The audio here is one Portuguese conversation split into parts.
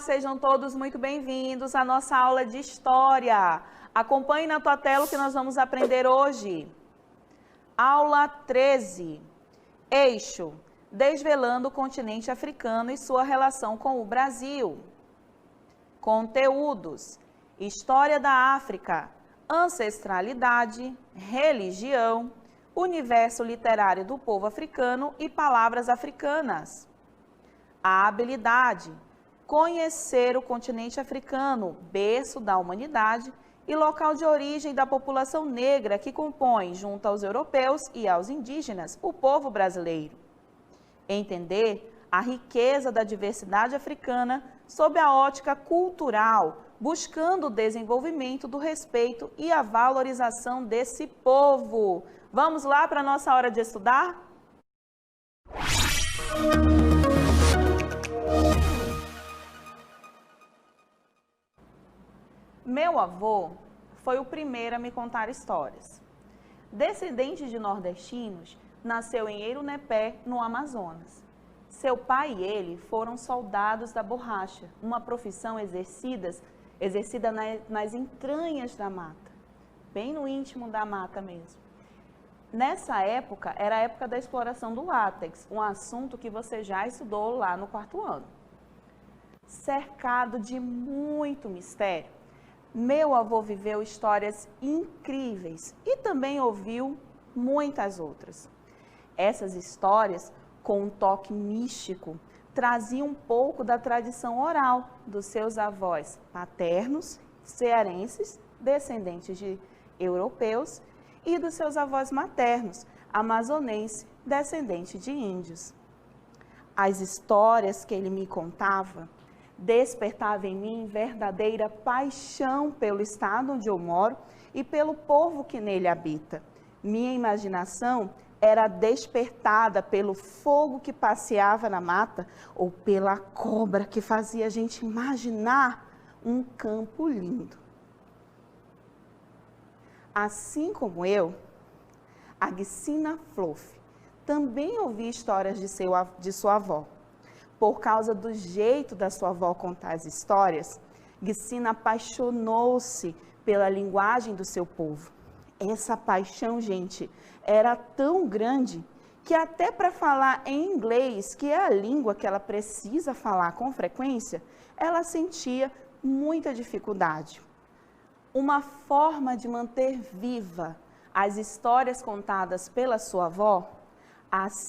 sejam todos muito bem-vindos à nossa aula de História. Acompanhe na tua tela o que nós vamos aprender hoje. Aula 13. Eixo, desvelando o continente africano e sua relação com o Brasil. Conteúdos: História da África, ancestralidade, religião, universo literário do povo africano e palavras africanas. A habilidade: conhecer o continente africano, berço da humanidade e local de origem da população negra que compõe, junto aos europeus e aos indígenas, o povo brasileiro. Entender a riqueza da diversidade africana sob a ótica cultural, buscando o desenvolvimento do respeito e a valorização desse povo. Vamos lá para a nossa hora de estudar? Meu avô foi o primeiro a me contar histórias. Descendente de nordestinos, nasceu em Eirunepé, no Amazonas. Seu pai e ele foram soldados da borracha, uma profissão exercida nas entranhas da mata, bem no íntimo da mata mesmo. Nessa época, era a época da exploração do látex, um assunto que você já estudou lá no 4º ano. Cercado de muito mistério, meu avô viveu histórias incríveis e também ouviu muitas outras. Essas histórias, com um toque místico, traziam um pouco da tradição oral dos seus avós paternos, cearenses, descendentes de europeus, e dos seus avós maternos, amazonense, descendente de índios. As histórias que ele me contava despertavam em mim verdadeira paixão pelo estado onde eu moro e pelo povo que nele habita. Minha imaginação era despertada pelo fogo que passeava na mata ou pela cobra que fazia a gente imaginar um campo lindo. Assim como eu, a Guicina Floff também ouvia histórias de sua avó. Por causa do jeito da sua avó contar as histórias, Guicina apaixonou-se pela linguagem do seu povo. Essa paixão, gente, era tão grande que até para falar em inglês, que é a língua que ela precisa falar com frequência, ela sentia muita dificuldade. Uma forma de manter viva as histórias contadas pela sua avó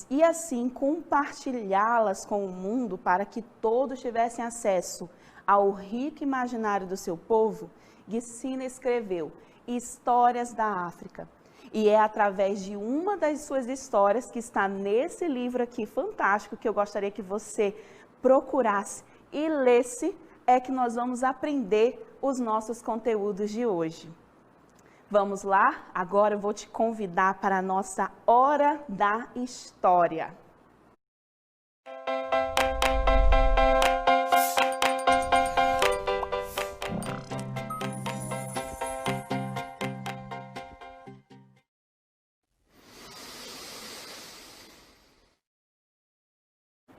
e assim compartilhá-las com o mundo para que todos tivessem acesso ao rico imaginário do seu povo, Guicina escreveu Histórias da África. E é através de uma das suas histórias que está nesse livro aqui fantástico, que eu gostaria que você procurasse e lesse, é que nós vamos aprender os nossos conteúdos de hoje. Vamos lá? Agora eu vou te convidar para a nossa Hora da História.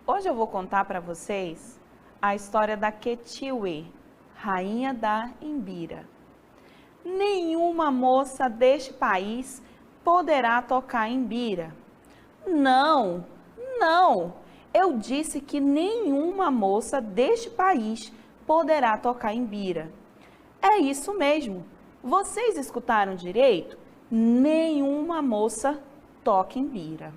Hoje eu vou contar para vocês a história da Quetiwe, rainha da Imbira. Nenhuma moça deste país poderá tocar imbira. Não, eu disse que nenhuma moça deste país poderá tocar imbira. É isso mesmo, vocês escutaram direito? Nenhuma moça toca imbira.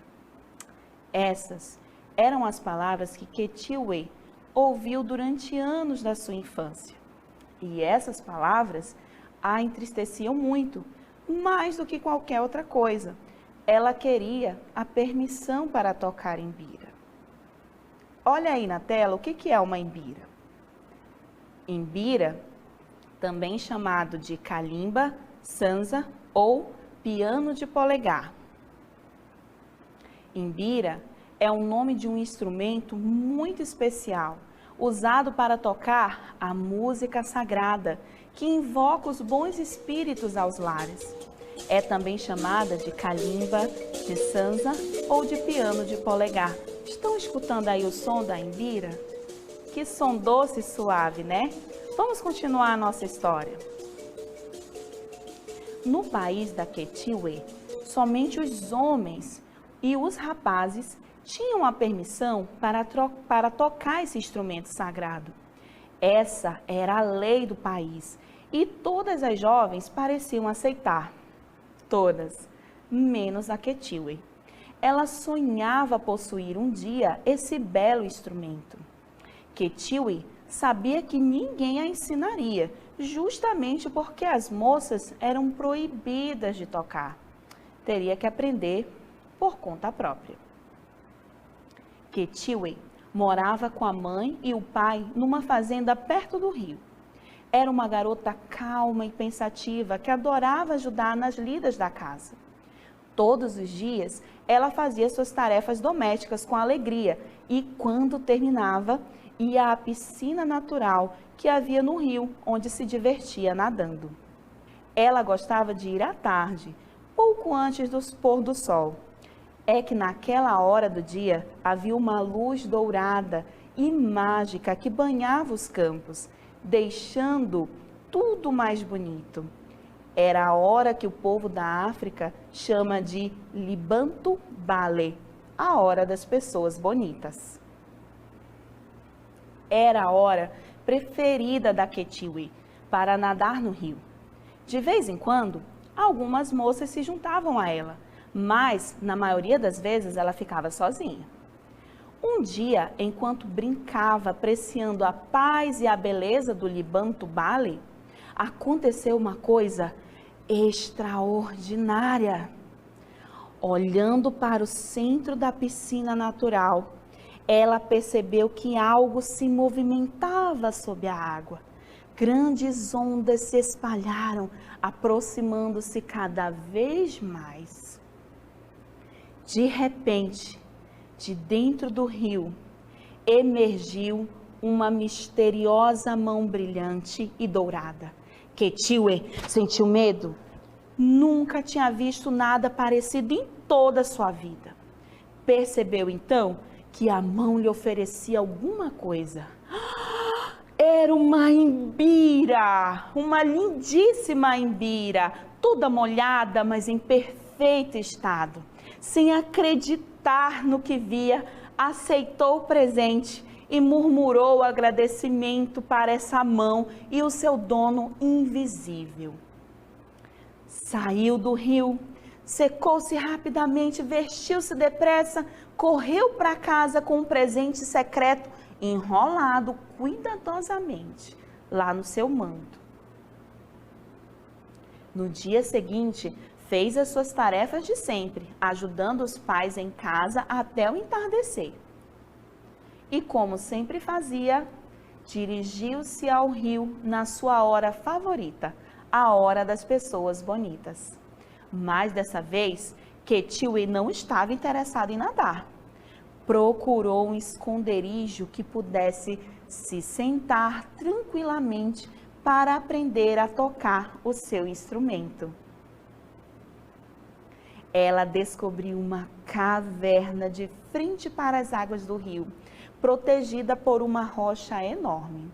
Essas eram as palavras que Quetiwe ouviu durante anos da sua infância. E essas palavras a entristeciam muito, mais do que qualquer outra coisa. Ela queria a permissão para tocar imbira. Olha aí na tela o que é uma imbira. Imbira, também chamado de calimba, sanza ou piano de polegar. Imbira é o nome de um instrumento muito especial, usado para tocar a música sagrada, que invoca os bons espíritos aos lares. É também chamada de calimba, de sanza ou de piano de polegar. Estão escutando aí o som da imbira? que som doce e suave, né? Vamos continuar a nossa história. No país da Quetiwe, somente os homens e os rapazes tinham a permissão para tocar esse instrumento sagrado. Essa era a lei do país e todas as jovens pareciam aceitar. Todas, menos a Quetiwe. Ela sonhava possuir um dia esse belo instrumento. Quetiwe sabia que ninguém a ensinaria, justamente porque as moças eram proibidas de tocar. Teria que aprender por conta própria. Quetiwe morava com a mãe e o pai numa fazenda perto do rio. Era uma garota calma e pensativa que adorava ajudar nas lidas da casa. Todos os dias, ela fazia suas tarefas domésticas com alegria e, quando terminava, ia à piscina natural que havia no rio, onde se divertia nadando. Ela gostava de ir à tarde, pouco antes do pôr do sol. É que naquela hora do dia havia uma luz dourada e mágica que banhava os campos, deixando tudo mais bonito. Era a hora que o povo da África chama de Libantu Bale, a hora das pessoas bonitas. Era a hora preferida da Quetiwe para nadar no rio. De vez em quando, algumas moças se juntavam a ela, mas na maioria das vezes ela ficava sozinha. Um dia, enquanto brincava apreciando a paz e a beleza do Libantu Bale, aconteceu uma coisa extraordinária. Olhando para o centro da piscina natural, ela percebeu que algo se movimentava sob a água. Grandes ondas se espalharam, aproximando-se cada vez mais. De repente, de dentro do rio, emergiu uma misteriosa mão brilhante e dourada. Quetiwe sentiu medo. Nunca tinha visto nada parecido em toda a sua vida. Percebeu então que a mão lhe oferecia alguma coisa. Era uma imbira, uma lindíssima imbira, toda molhada, mas em perfeito estado. Sem acreditar no que via, aceitou o presente e murmurou agradecimento para essa mão e o seu dono invisível. Saiu do rio, secou-se rapidamente, vestiu-se depressa, correu para casa com um presente secreto enrolado cuidadosamente lá no seu manto. No dia seguinte, fez as suas tarefas de sempre, ajudando os pais em casa até o entardecer. E como sempre fazia, dirigiu-se ao rio na sua hora favorita, a hora das pessoas bonitas. Mas dessa vez, Quetiwe não estava interessado em nadar. Procurou um esconderijo que pudesse se sentar tranquilamente para aprender a tocar o seu instrumento. Ela descobriu uma caverna de frente para as águas do rio, protegida por uma rocha enorme.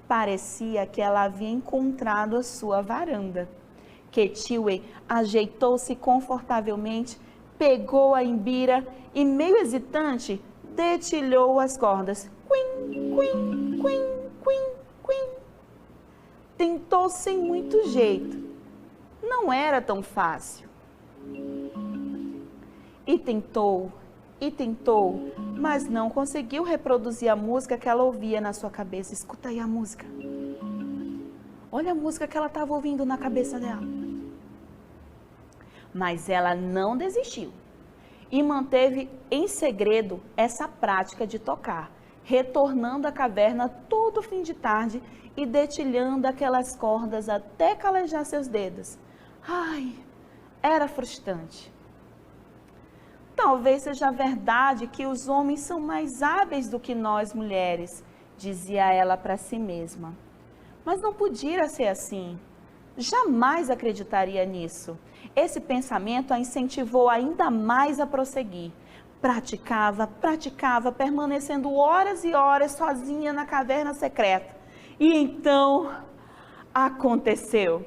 Parecia que ela havia encontrado a sua varanda. Quetiwe ajeitou-se confortavelmente, pegou a imbira e, meio hesitante, detilhou as cordas. Quim, quim, quim, quim, quim. Tentou sem muito jeito. Não era tão fácil. E tentou, mas não conseguiu reproduzir a música que ela ouvia na sua cabeça. Escuta aí a música. Olha a música que ela estava ouvindo na cabeça dela. Mas ela não desistiu e manteve em segredo essa prática de tocar, retornando à caverna todo fim de tarde e detilhando aquelas cordas até calejar seus dedos. Ai, era frustrante. Talvez seja verdade que os homens são mais hábeis do que nós mulheres, dizia ela para si mesma. Mas não podia ser assim. Jamais acreditaria nisso. Esse pensamento a incentivou ainda mais a prosseguir. praticava, permanecendo horas e horas sozinha na caverna secreta. E então aconteceu.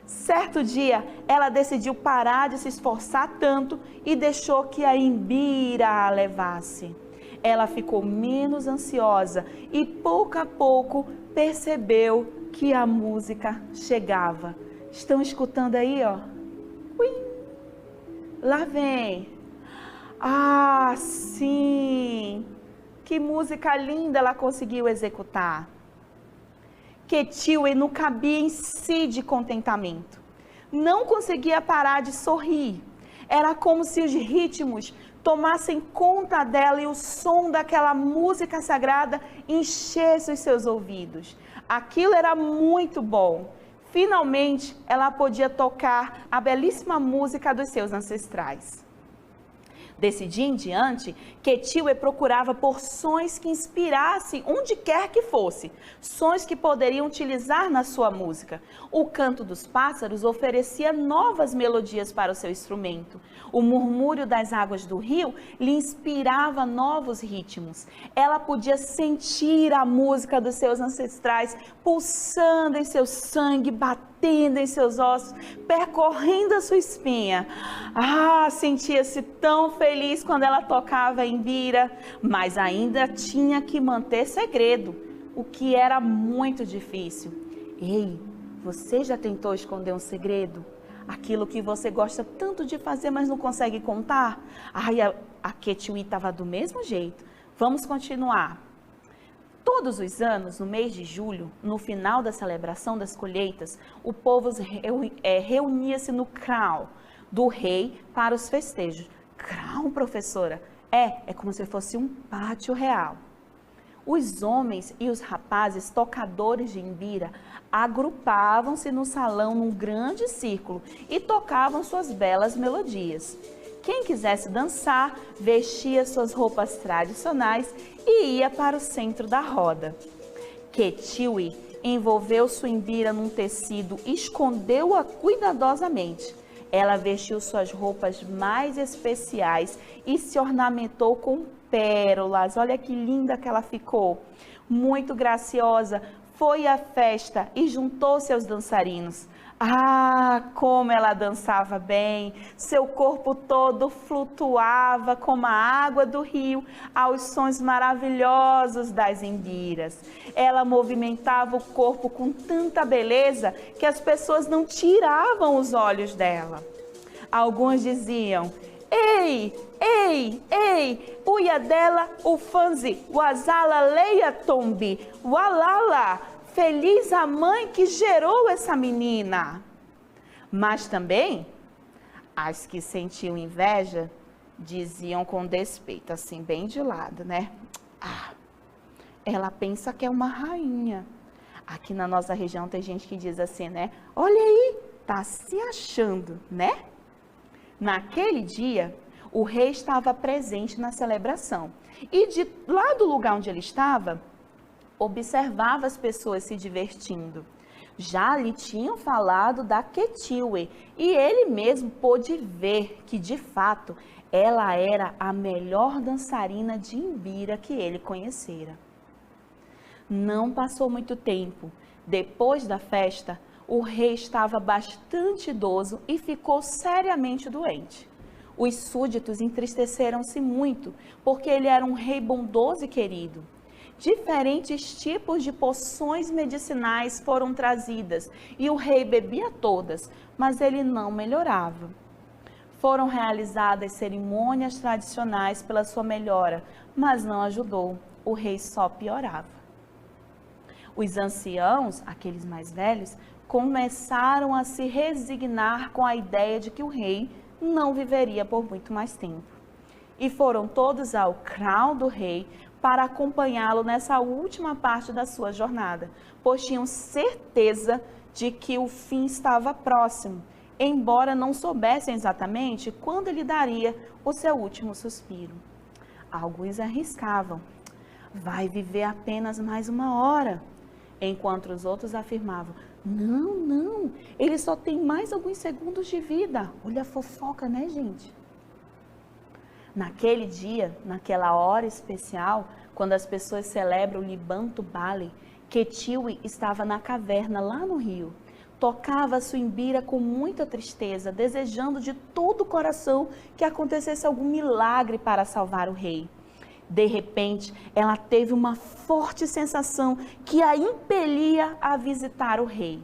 Certo dia, ela decidiu parar de se esforçar tanto e deixou que a Imbira a levasse. Ela ficou menos ansiosa e pouco a pouco percebeu que a música chegava. Estão escutando aí, ó? Uim, lá vem. Ah, sim! Que música linda ela conseguiu executar. Quetiuê não cabia em si de contentamento. Não conseguia parar de sorrir. Era como se os ritmos tomassem conta dela e o som daquela música sagrada enchesse os seus ouvidos. Aquilo era muito bom. Finalmente, ela podia tocar a belíssima música dos seus ancestrais. Desse dia em diante, Quetiuê procurava por sons que inspirassem onde quer que fosse, sons que poderiam utilizar na sua música. O canto dos pássaros oferecia novas melodias para o seu instrumento. O murmúrio das águas do rio lhe inspirava novos ritmos. Ela podia sentir a música dos seus ancestrais pulsando em seu sangue, batendo em seus ossos, percorrendo a sua espinha. Ah, sentia-se tão feliz quando ela tocava Imbira, mas ainda tinha que manter segredo, o que era muito difícil. Ei, você já tentou esconder um segredo? Aquilo que você gosta tanto de fazer, mas não consegue contar? Ai, a Quetiuê estava do mesmo jeito. Vamos continuar. Todos os anos, no mês de julho, no final da celebração das colheitas, o povo reunia-se no Krau do rei para os festejos. Krau, professora? É como se fosse um pátio real. Os homens e os rapazes tocadores de Imbira agrupavam-se no salão num grande círculo e tocavam suas belas melodias. Quem quisesse dançar, vestia suas roupas tradicionais e ia para o centro da roda. Quetiuê envolveu sua Imbira num tecido e escondeu-a cuidadosamente. Ela vestiu suas roupas mais especiais e se ornamentou com pérolas. Olha que linda que ela ficou. Muito graciosa, foi à festa e juntou-se aos dançarinos. Ah, como ela dançava bem! Seu corpo todo flutuava como a água do rio aos sons maravilhosos das imbiras. Ela movimentava o corpo com tanta beleza que as pessoas não tiravam os olhos dela. Alguns diziam: ei, ei, ei, uia dela, ufanzi, wazala leia tombi, walala. Feliz a mãe que gerou essa menina. Mas também, as que sentiam inveja, diziam com despeito, assim, bem de lado, né? Ah, ela pensa que é uma rainha. Aqui na nossa região tem gente que diz assim, né? Olha aí, tá se achando, né? Naquele dia, o rei estava presente na celebração. E de lá do lugar onde ele estava, observava as pessoas se divertindo. Já lhe tinham falado da Quetiuê e ele mesmo pôde ver que, de fato, ela era a melhor dançarina de Imbira que ele conhecera. Não passou muito tempo. Depois da festa, o rei estava bastante idoso e ficou seriamente doente. Os súditos entristeceram-se muito, porque ele era um rei bondoso e querido. Diferentes tipos de poções medicinais foram trazidas e o rei bebia todas, mas ele não melhorava. Foram realizadas cerimônias tradicionais pela sua melhora, mas não ajudou, o rei só piorava. Os anciãos, aqueles mais velhos, começaram a se resignar com a ideia de que o rei não viveria por muito mais tempo. E foram todos ao Krau do rei para acompanhá-lo nessa última parte da sua jornada, pois tinham certeza de que o fim estava próximo, embora não soubessem exatamente quando ele daria o seu último suspiro. Alguns arriscavam: vai viver apenas mais uma hora, enquanto os outros afirmavam: não, não, ele só tem mais alguns segundos de vida. Olha a fofoca, né, gente? Naquele dia, naquela hora especial, quando as pessoas celebram o Libanto Bale, Quetiwe estava na caverna lá no rio. Tocava a sua imbira com muita tristeza, desejando de todo o coração que acontecesse algum milagre para salvar o rei. De repente, ela teve uma forte sensação que a impelia a visitar o rei.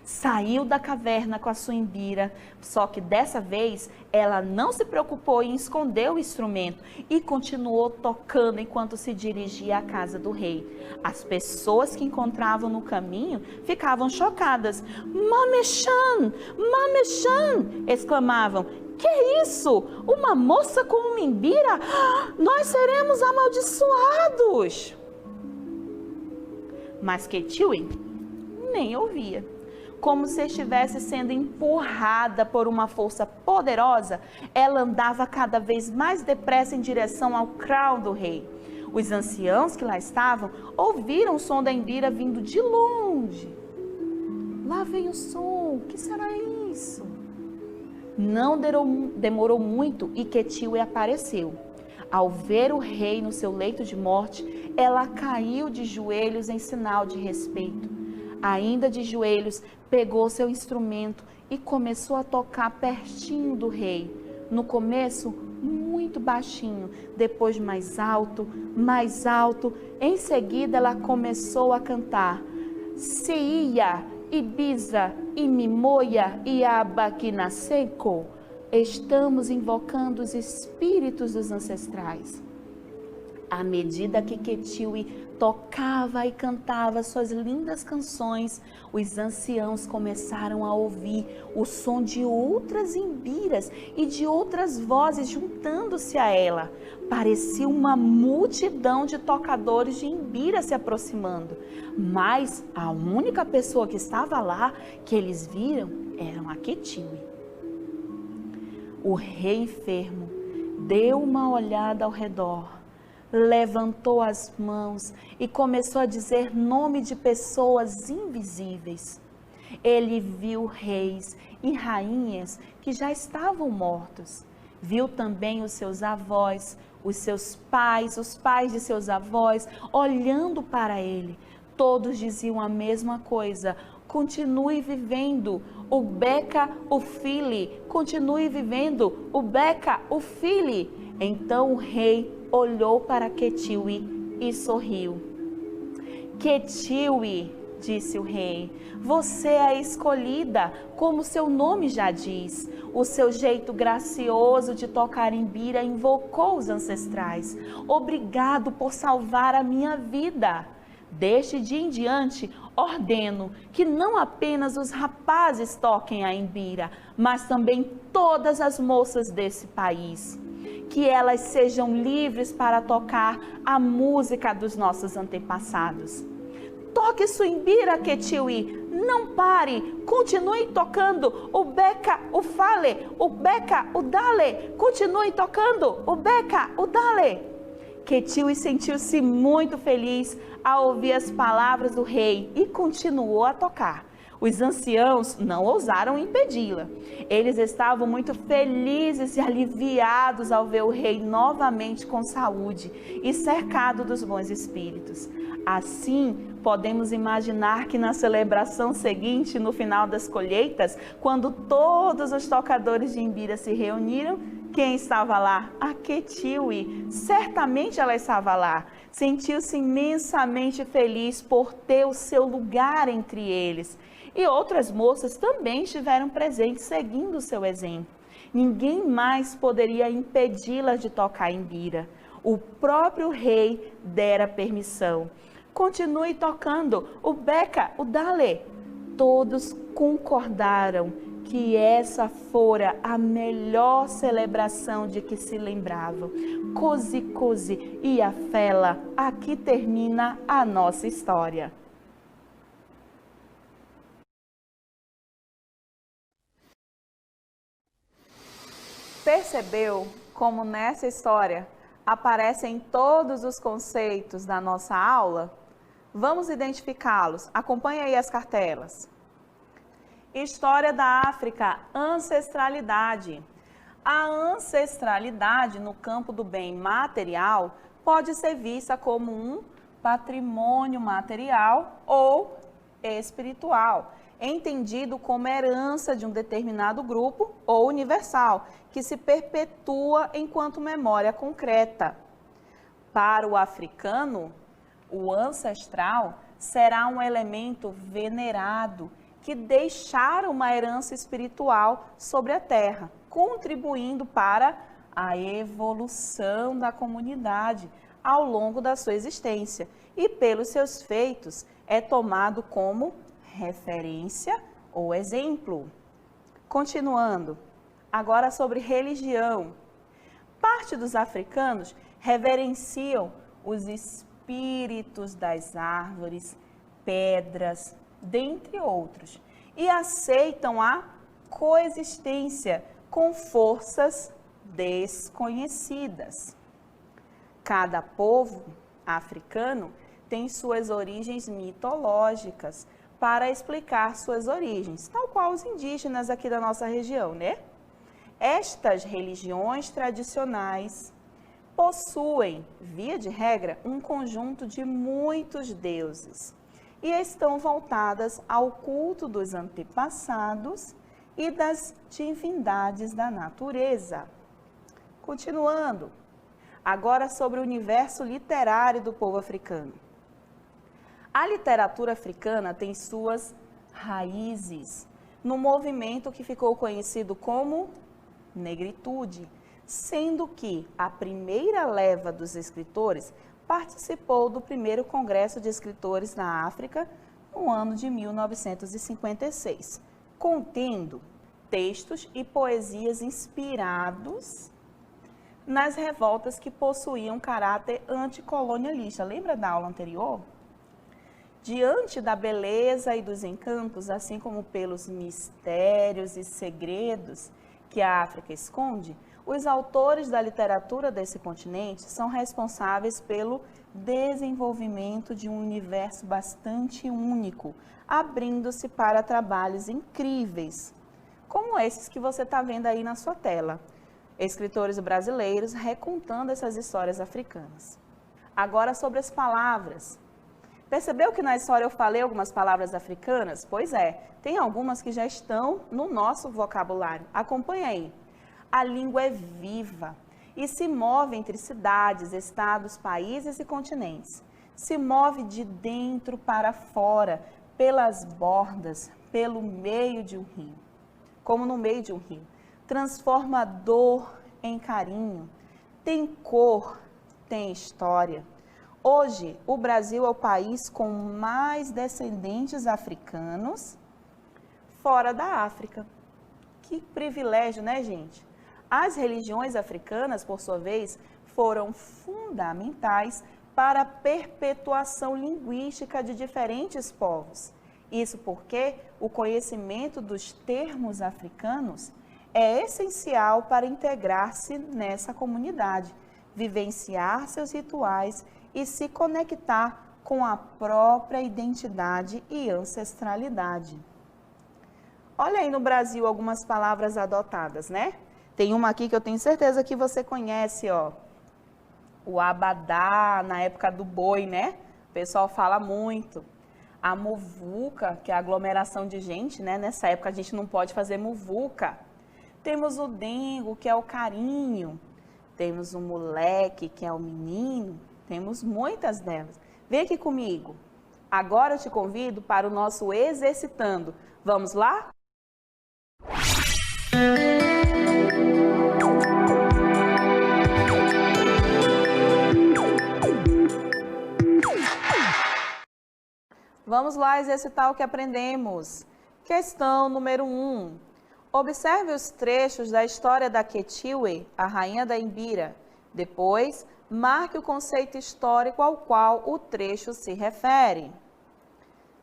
Saiu da caverna com a sua imbira, só que dessa vez ela não se preocupou em esconder o instrumento e continuou tocando enquanto se dirigia à casa do rei. As pessoas que encontravam no caminho ficavam chocadas. Mamechan! Mamechan! Exclamavam. Que é isso? Uma moça com uma imbira? Nós seremos amaldiçoados! Mas Quetiwe nem ouvia. Como se estivesse sendo empurrada por uma força poderosa, ela andava cada vez mais depressa em direção ao kraal do rei. Os anciãos que lá estavam ouviram o som da imbira vindo de longe. Lá vem o som, o que será isso? Não demorou muito e Quetiwe apareceu. Ao ver o rei no seu leito de morte, ela caiu de joelhos em sinal de respeito. Ainda de joelhos, pegou seu instrumento e começou a tocar pertinho do rei. No começo, muito baixinho, depois mais alto, mais alto. Em seguida, ela começou a cantar. Seia, Ibiza, Imimoia, Iabaquinaseco. Estamos invocando os espíritos dos ancestrais. À medida que Quetiwe tocava e cantava suas lindas canções, os anciãos começaram a ouvir o som de outras imbiras e de outras vozes juntando-se a ela. Parecia uma multidão de tocadores de imbira se aproximando, mas a única pessoa que estava lá que eles viram era a Quetiwe. O rei enfermo deu uma olhada ao redor, levantou as mãos e começou a dizer nome de pessoas invisíveis. Ele viu reis e rainhas que já estavam mortos. Viu também os seus avós, os seus pais, os pais de seus avós, olhando para ele. Todos diziam a mesma coisa: continue vivendo, o Beca, o Fili, continue vivendo, o Beca, o Fili. Então o rei olhou para Quetiwe e sorriu. Quetiwe, disse o rei, você é a escolhida, como seu nome já diz. O seu jeito gracioso de tocar imbira invocou os ancestrais. Obrigado por salvar a minha vida. Deste dia em diante, ordeno que não apenas os rapazes toquem a imbira, mas também todas as moças desse país. Que elas sejam livres para tocar a música dos nossos antepassados. Toque sua imbira, Quetiwe, não pare, continue tocando o Beca, o Fale, o Beca, o Dale, continue tocando o Beca, o Dale. Quetiwe sentiu-se muito feliz ao ouvir as palavras do rei e continuou a tocar. Os anciãos não ousaram impedi-la. Eles estavam muito felizes e aliviados ao ver o rei novamente com saúde e cercado dos bons espíritos. Assim, podemos imaginar que na celebração seguinte, no final das colheitas, quando todos os tocadores de imbira se reuniram, quem estava lá? A Quetiwe. Certamente ela estava lá. Sentiu-se imensamente feliz por ter o seu lugar entre eles. E outras moças também estiveram presentes, seguindo o seu exemplo. Ninguém mais poderia impedi-las de tocar imbira. O próprio rei dera permissão. Continue tocando o Beca, o Dale. Todos concordaram que essa fora a melhor celebração de que se lembravam. Cozi e a Fela, aqui termina a nossa história. Percebeu como nessa história aparecem todos os conceitos da nossa aula? Vamos identificá-los. Acompanhe aí as cartelas. História da África, ancestralidade. A ancestralidade no campo do bem material pode ser vista como um patrimônio material ou espiritual, entendido como herança de um determinado grupo ou universal, que se perpetua enquanto memória concreta. Para o africano, o ancestral será um elemento venerado que deixara uma herança espiritual sobre a terra, contribuindo para a evolução da comunidade ao longo da sua existência e, pelos seus feitos, é tomado como referência ou exemplo. Continuando, agora sobre religião. Parte dos africanos reverenciam os espíritos das árvores, pedras, dentre outros, e aceitam a coexistência com forças desconhecidas. Cada povo africano tem suas origens mitológicas para explicar suas origens, tal qual os indígenas aqui da nossa região, né? Estas religiões tradicionais possuem, via de regra, um conjunto de muitos deuses e estão voltadas ao culto dos antepassados e das divindades da natureza. Continuando, agora sobre o universo literário do povo africano. A literatura africana tem suas raízes no movimento que ficou conhecido como negritude, sendo que a primeira leva dos escritores participou do primeiro Congresso de Escritores na África no ano de 1956, contendo textos e poesias inspirados nas revoltas que possuíam caráter anticolonialista. Lembra da aula anterior? Diante da beleza e dos encantos, assim como pelos mistérios e segredos que a África esconde, os autores da literatura desse continente são responsáveis pelo desenvolvimento de um universo bastante único, abrindo-se para trabalhos incríveis, como esses que você está vendo aí na sua tela. Escritores brasileiros recontando essas histórias africanas. Agora sobre as palavras. Percebeu que na história eu falei algumas palavras africanas? Pois é, tem algumas que já estão no nosso vocabulário. Acompanha aí. A língua é viva e se move entre cidades, estados, países e continentes. Se move de dentro para fora, pelas bordas, pelo meio de um rio. Como no meio de um rio. Transforma dor em carinho. Tem cor, tem história. Hoje, o Brasil é o país com mais descendentes africanos fora da África. Que privilégio, né, gente? As religiões africanas, por sua vez, foram fundamentais para a perpetuação linguística de diferentes povos. Isso porque o conhecimento dos termos africanos é essencial para integrar-se nessa comunidade, vivenciar seus rituais e se conectar com a própria identidade e ancestralidade. Olha aí no Brasil algumas palavras adotadas, né? Tem uma aqui que eu tenho certeza que você conhece, ó. O abadá, na época do boi, né? O pessoal fala muito. A muvuca, que é a aglomeração de gente, né? Nessa época a gente não pode fazer muvuca. Temos o dengo, que é o carinho. Temos o moleque, que é o menino. Temos muitas delas. Vem aqui comigo. Agora eu te convido para o nosso exercitando. Vamos lá? Vamos lá exercitar o que aprendemos. Questão número 1. Observe os trechos da história da Quetiwe, a rainha da Imbira. Depois, marque o conceito histórico ao qual o trecho se refere.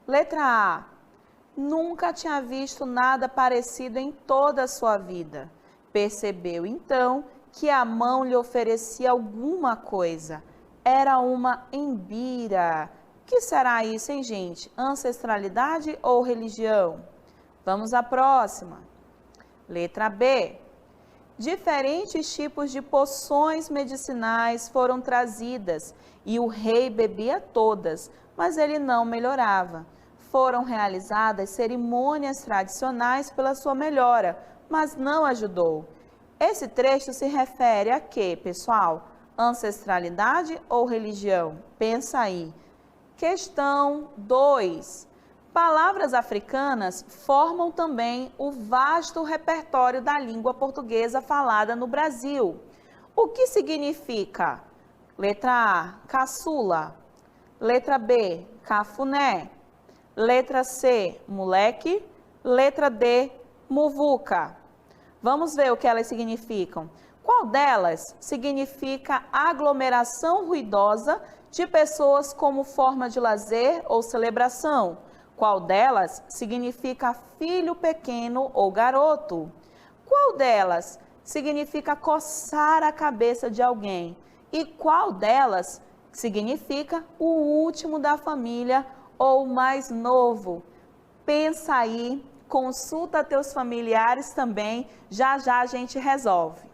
Letra A. Nunca tinha visto nada parecido em toda a sua vida. Percebeu, então, que a mão lhe oferecia alguma coisa. Era uma Imbira. O que será isso, hein, gente? Ancestralidade ou religião? Vamos à próxima. Letra B. diferentes tipos de poções medicinais foram trazidas e o rei bebia todas, mas ele não melhorava. Foram realizadas cerimônias tradicionais pela sua melhora, mas não ajudou. Esse trecho se refere a quê, pessoal? Ancestralidade ou religião? Pensa aí. Questão 2. Palavras africanas formam também o vasto repertório da língua portuguesa falada no Brasil. O que significa? Letra A, caçula. Letra B, cafuné. Letra C, moleque. Letra D, muvuca. Vamos ver o que elas significam. Qual delas significa aglomeração ruidosa de pessoas como forma de lazer ou celebração? Qual delas significa filho pequeno ou garoto? Qual delas significa coçar a cabeça de alguém? E qual delas significa o último da família ou o mais novo? Pensa aí, consulta teus familiares também, já já a gente resolve.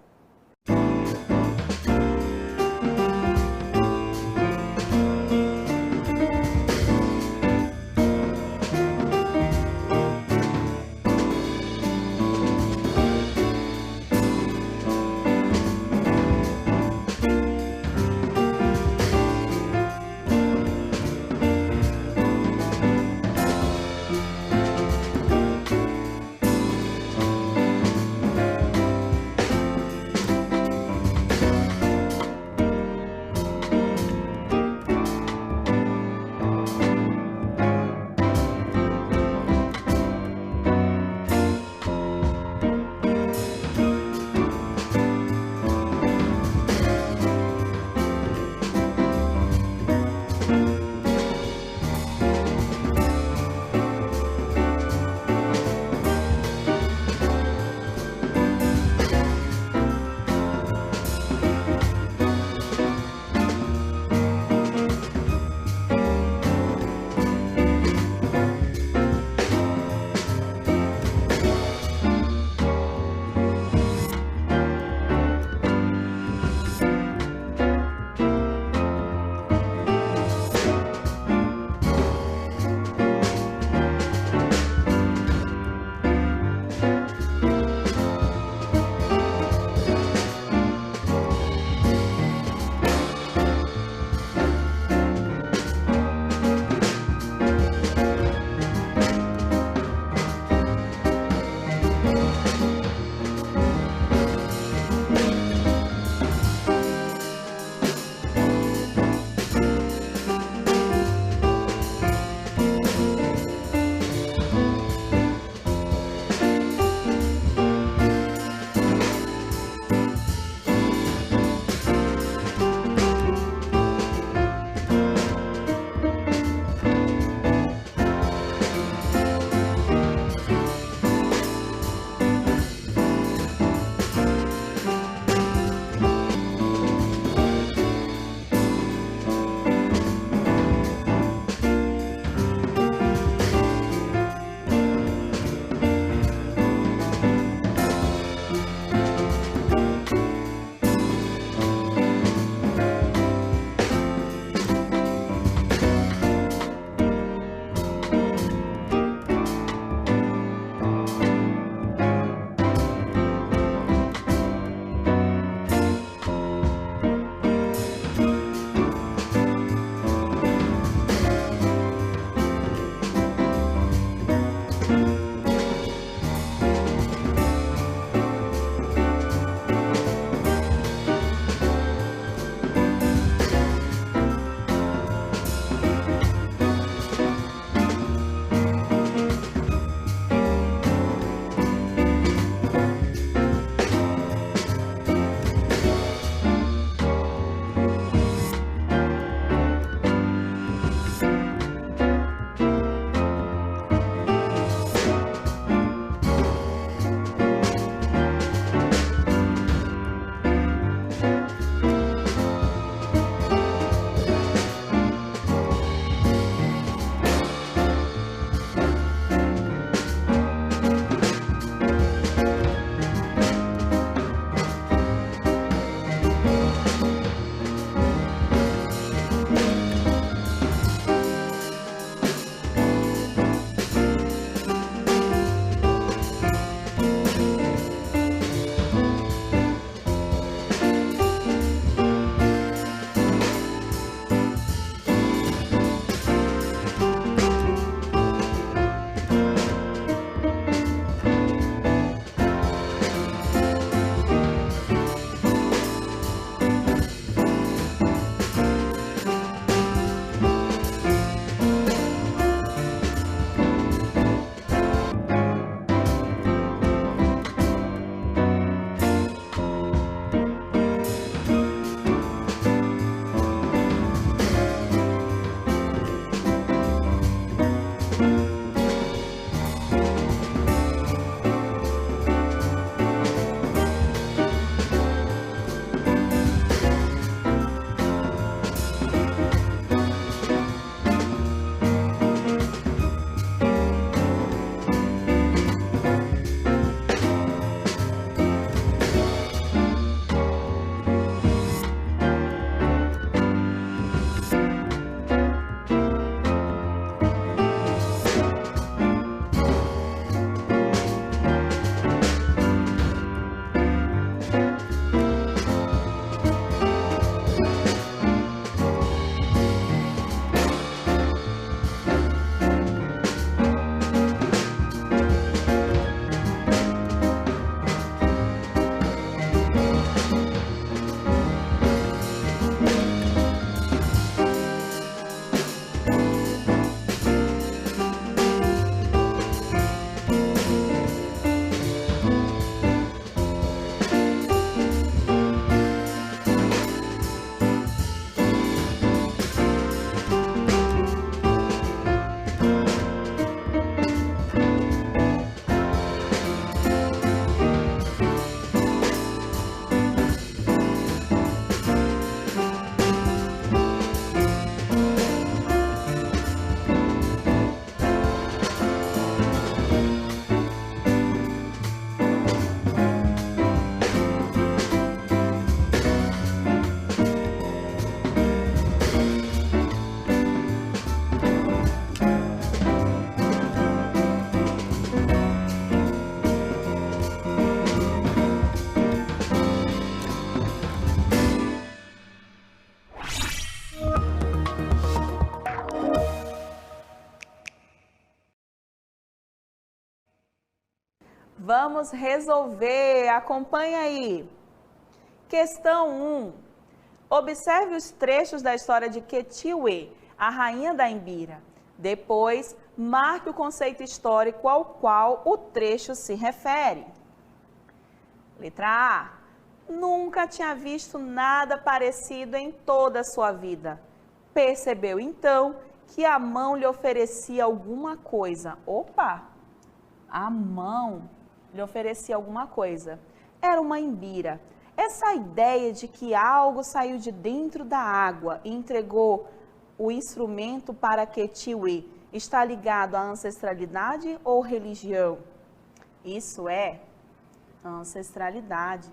Vamos resolver, acompanha aí. Questão 1. Observe os trechos da história de Quetiuê, a rainha da Imbira. Depois, marque o conceito histórico ao qual o trecho se refere. Letra A. Nunca tinha visto nada parecido em toda a sua vida. Percebeu então que a mão lhe oferecia alguma coisa. Opa! A mão lhe oferecia alguma coisa. Era uma imbira. Essa ideia de que algo saiu de dentro da água e entregou o instrumento para Quetiuê está ligado à ancestralidade ou religião? Isso é ancestralidade.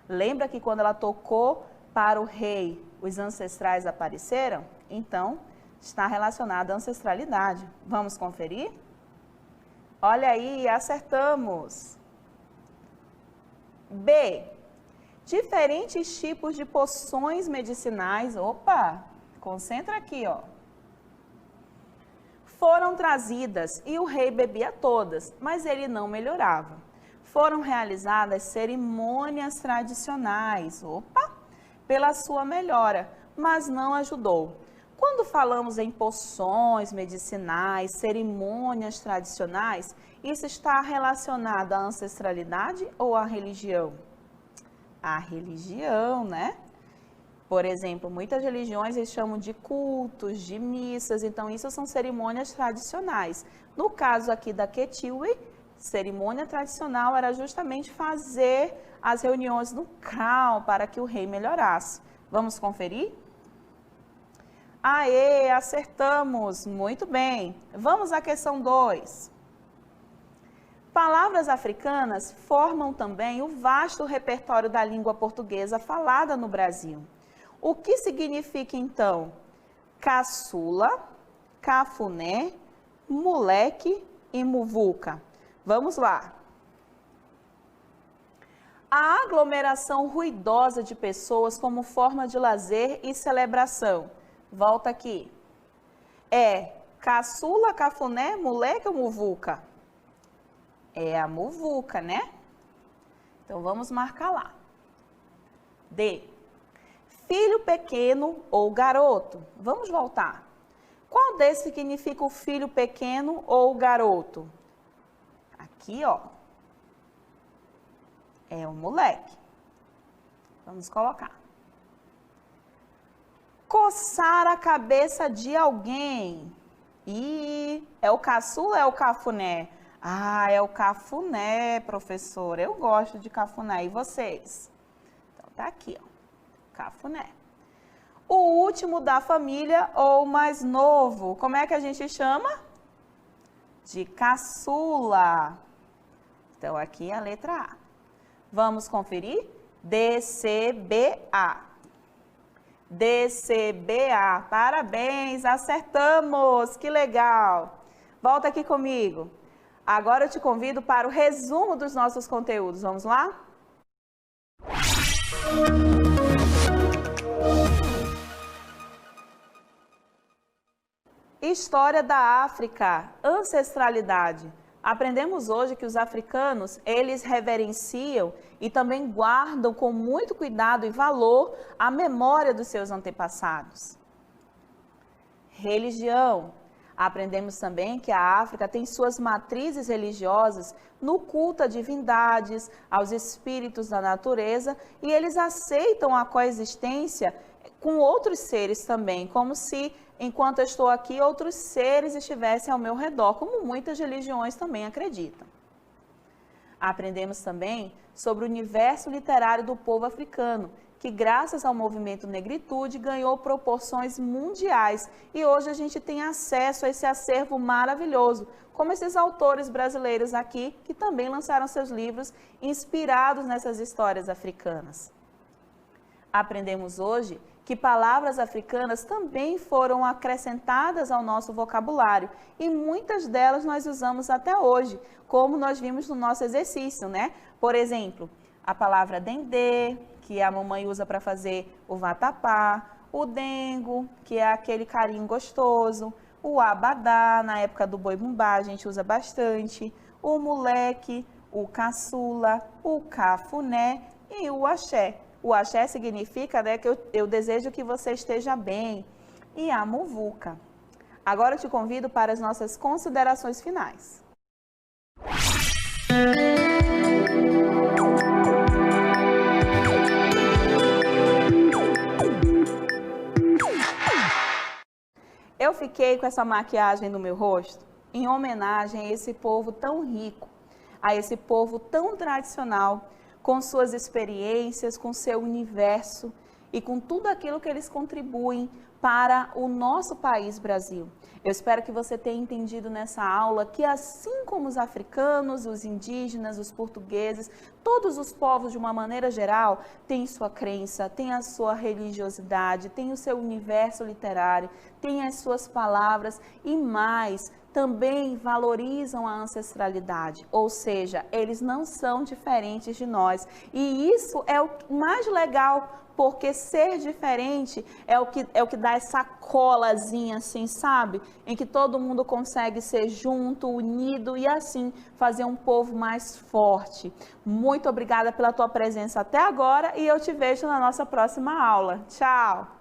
Lembra que quando ela tocou para o rei, os ancestrais apareceram? Então, está relacionado à ancestralidade. Vamos conferir? Olha aí, acertamos. B. Diferentes tipos de poções medicinais. Opa, concentra aqui, ó. Foram trazidas e o rei bebia todas, mas ele não melhorava. Foram realizadas cerimônias tradicionais, opa, pela sua melhora, mas não ajudou. Quando falamos em poções medicinais, cerimônias tradicionais, isso está relacionado à ancestralidade ou à religião? À religião, né? Por exemplo, muitas religiões eles chamam de cultos, de missas, então isso são cerimônias tradicionais. No caso aqui da Quetiuê, cerimônia tradicional era justamente fazer as reuniões no CRAU para que o rei melhorasse. Vamos conferir? Aê, acertamos! Muito bem. Vamos à questão 2. Palavras africanas formam também o vasto repertório da língua portuguesa falada no Brasil. O que significa, então, caçula, cafuné, moleque e muvuca? Vamos lá. A aglomeração ruidosa de pessoas como forma de lazer e celebração. Volta aqui. É caçula, cafuné, moleque ou muvuca? É a muvuca, né? Então, vamos marcar lá. D. Filho pequeno ou garoto. Vamos voltar. Qual desses significa o filho pequeno ou garoto? Aqui, ó. É o moleque. Vamos colocar. Coçar a cabeça de alguém. E é o caçula ou é o cafuné? Ah, é o cafuné, professora. Eu gosto de cafuné. E vocês? Então, tá aqui, ó. Cafuné. O último da família ou mais novo. Como é que a gente chama? De caçula. Então, aqui é a letra A. Vamos conferir? DCBA. DCBA. Parabéns, acertamos. Que legal. Volta aqui comigo. Agora eu te convido para o resumo dos nossos conteúdos. Vamos lá? História da África, ancestralidade. Aprendemos hoje que os africanos, eles reverenciam e também guardam com muito cuidado e valor a memória dos seus antepassados. Religião. Aprendemos também que a África tem suas matrizes religiosas no culto a divindades, aos espíritos da natureza, e eles aceitam a coexistência com outros seres também, como se, enquanto eu estou aqui, outros seres estivessem ao meu redor, como muitas religiões também acreditam. Aprendemos também sobre o universo literário do povo africano, que graças ao movimento Negritude ganhou proporções mundiais e hoje a gente tem acesso a esse acervo maravilhoso, como esses autores brasileiros aqui que também lançaram seus livros inspirados nessas histórias africanas. Aprendemos hoje que palavras africanas também foram acrescentadas ao nosso vocabulário e muitas delas nós usamos até hoje, como nós vimos no nosso exercício, né? Por exemplo, a palavra dendê, que a mamãe usa para fazer o vatapá, o dengo, que é aquele carinho gostoso, o abadá, na época do boi bumbá a gente usa bastante, o moleque, o caçula, o cafuné e o axé. O axé significa, né, que eu desejo que você esteja bem. E a muvuca. Agora eu te convido para as nossas considerações finais. Eu fiquei com essa maquiagem no meu rosto em homenagem a esse povo tão rico, a esse povo tão tradicional, com suas experiências, com seu universo e com tudo aquilo que eles contribuem para o nosso país, Brasil. Eu espero que você tenha entendido nessa aula que, assim como os africanos, os indígenas, os portugueses, todos os povos de uma maneira geral têm sua crença, têm a sua religiosidade, têm o seu universo literário, têm as suas palavras e mais, também valorizam a ancestralidade, ou seja, eles não são diferentes de nós. E isso é o mais legal, porque ser diferente é o que dá essa colazinha assim, sabe? Em que todo mundo consegue ser junto, unido e assim fazer um povo mais forte. Muito obrigada pela tua presença até agora e eu te vejo na nossa próxima aula. Tchau!